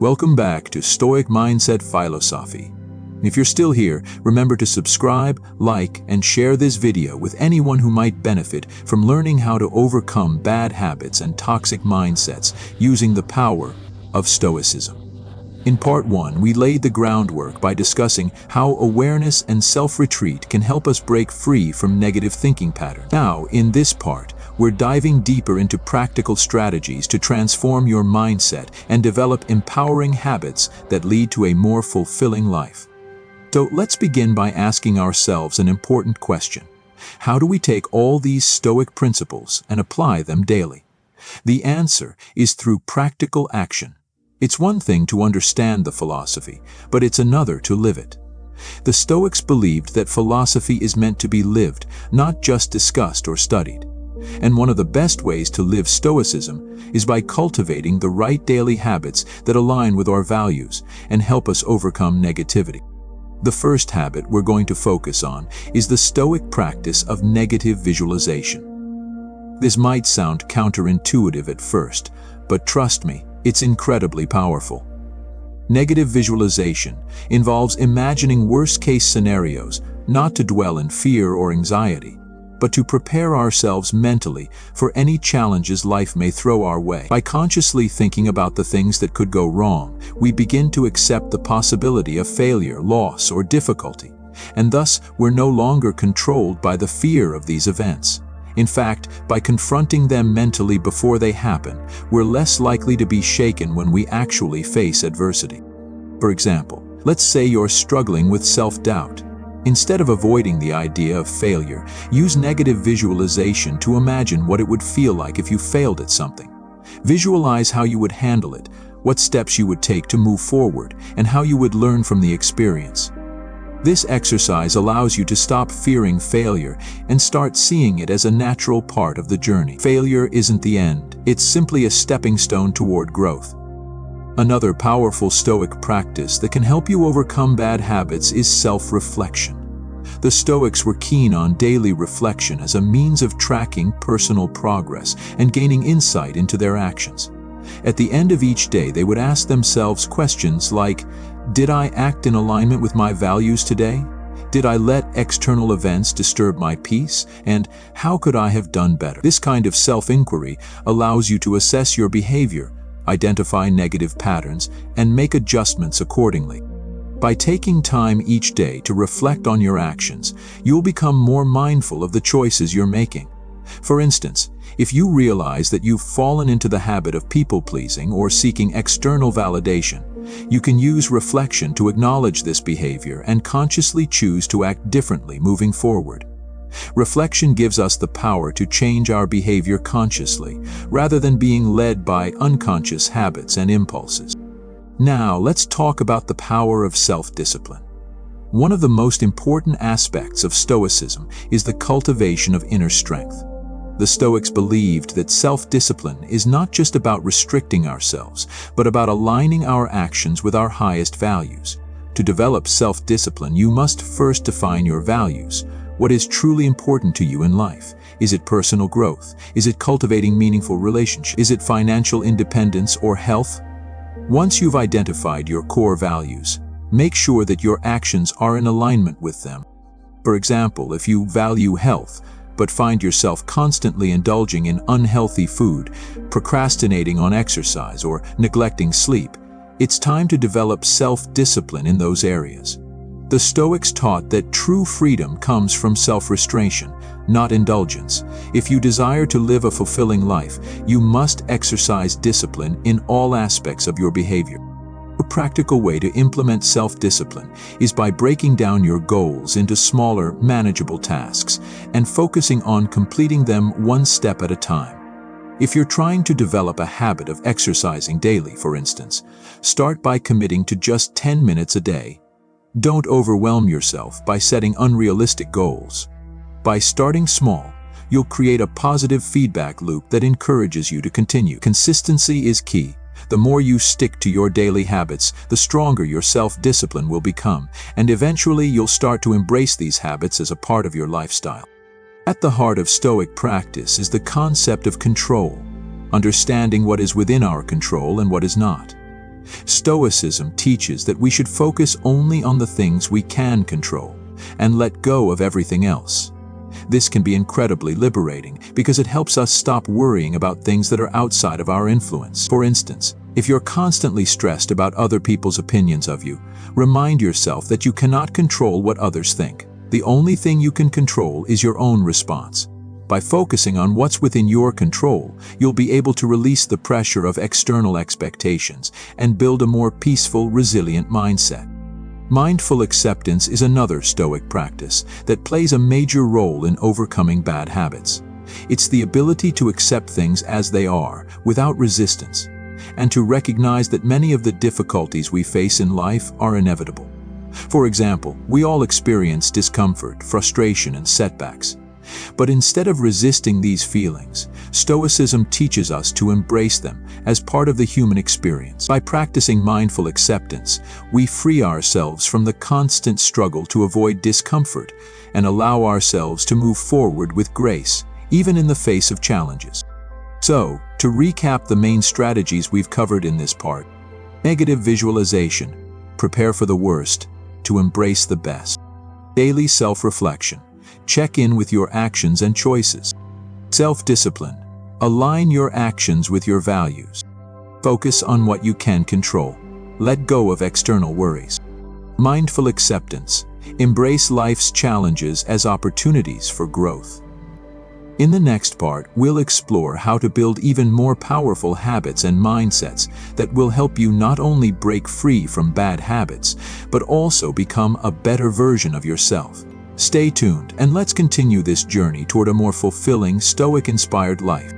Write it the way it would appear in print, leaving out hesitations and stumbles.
Welcome back to Stoic Mindset Philosophy. If you're still here, remember to subscribe, like, and share this video with anyone who might benefit from learning how to overcome bad habits and toxic mindsets using the power of Stoicism. In part 1, we laid the groundwork by discussing how awareness and self-retreat can help us break free from negative thinking patterns. Now, in this part, we're diving deeper into practical strategies to transform your mindset and develop empowering habits that lead to a more fulfilling life. So let's begin by asking ourselves an important question. How do we take all these Stoic principles and apply them daily? The answer is through practical action. It's one thing to understand the philosophy, but it's another to live it. The Stoics believed that philosophy is meant to be lived, not just discussed or studied. And one of the best ways to live Stoicism is by cultivating the right daily habits that align with our values and help us overcome negativity. The first habit we're going to focus on is the Stoic practice of negative visualization. This might sound counterintuitive at first, but trust me, it's incredibly powerful. Negative visualization involves imagining worst-case scenarios, not to dwell in fear or anxiety, but to prepare ourselves mentally for any challenges life may throw our way. By consciously thinking about the things that could go wrong, we begin to accept the possibility of failure, loss, or difficulty, and thus we're no longer controlled by the fear of these events. In fact, by confronting them mentally before they happen, we're less likely to be shaken when we actually face adversity. For example, let's say you're struggling with self-doubt. Instead of avoiding the idea of failure, use negative visualization to imagine what it would feel like if you failed at something. Visualize how you would handle it, what steps you would take to move forward, and how you would learn from the experience. This exercise allows you to stop fearing failure and start seeing it as a natural part of the journey. Failure isn't the end, it's simply a stepping stone toward growth. Another powerful Stoic practice that can help you overcome bad habits is self-reflection. The Stoics were keen on daily reflection as a means of tracking personal progress and gaining insight into their actions. At the end of each day, they would ask themselves questions like, did I act in alignment with my values today? Did I let external events disturb my peace? And how could I have done better? This kind of self-inquiry allows you to assess your behavior, identify negative patterns, and make adjustments accordingly. By taking time each day to reflect on your actions, you'll become more mindful of the choices you're making. For instance, if you realize that you've fallen into the habit of people-pleasing or seeking external validation, you can use reflection to acknowledge this behavior and consciously choose to act differently moving forward. Reflection gives us the power to change our behavior consciously, rather than being led by unconscious habits and impulses. Now, let's talk about the power of self-discipline. One of the most important aspects of Stoicism is the cultivation of inner strength. The Stoics believed that self-discipline is not just about restricting ourselves, but about aligning our actions with our highest values. To develop self-discipline, you must first define your values. What is truly important to you in life? Is it personal growth? Is it cultivating meaningful relationships? Is it financial independence or health? Once you've identified your core values, make sure that your actions are in alignment with them. For example, if you value health, but find yourself constantly indulging in unhealthy food, procrastinating on exercise, or neglecting sleep, it's time to develop self-discipline in those areas. The Stoics taught that true freedom comes from self-restraint, not indulgence. If you desire to live a fulfilling life, you must exercise discipline in all aspects of your behavior. A practical way to implement self-discipline is by breaking down your goals into smaller, manageable tasks and focusing on completing them one step at a time. If you're trying to develop a habit of exercising daily, for instance, start by committing to just 10 minutes a day. Don't overwhelm yourself by setting unrealistic goals. By starting small, you'll create a positive feedback loop that encourages you to continue. Consistency is key. The more you stick to your daily habits, the stronger your self-discipline will become, and eventually you'll start to embrace these habits as a part of your lifestyle. At the heart of Stoic practice is the concept of control, understanding what is within our control and what is not. Stoicism teaches that we should focus only on the things we can control and let go of everything else. This can be incredibly liberating because it helps us stop worrying about things that are outside of our influence. For instance, if you're constantly stressed about other people's opinions of you, remind yourself that you cannot control what others think. The only thing you can control is your own response. By focusing on what's within your control, you'll be able to release the pressure of external expectations and build a more peaceful, resilient mindset. Mindful acceptance is another Stoic practice that plays a major role in overcoming bad habits. It's the ability to accept things as they are, without resistance, and to recognize that many of the difficulties we face in life are inevitable. For example, we all experience discomfort, frustration, and setbacks. But instead of resisting these feelings, Stoicism teaches us to embrace them as part of the human experience. By practicing mindful acceptance, we free ourselves from the constant struggle to avoid discomfort and allow ourselves to move forward with grace, even in the face of challenges. So, to recap the main strategies we've covered in this part: negative visualization, prepare for the worst, to embrace the best; daily self-reflection, check in with your actions and choices; self-discipline, align your actions with your values; focus on what you can control, let go of external worries; mindful acceptance, embrace life's challenges as opportunities for growth. In the next part, we'll explore how to build even more powerful habits and mindsets that will help you not only break free from bad habits, but also become a better version of yourself. Stay tuned and let's continue this journey toward a more fulfilling, Stoic-inspired life.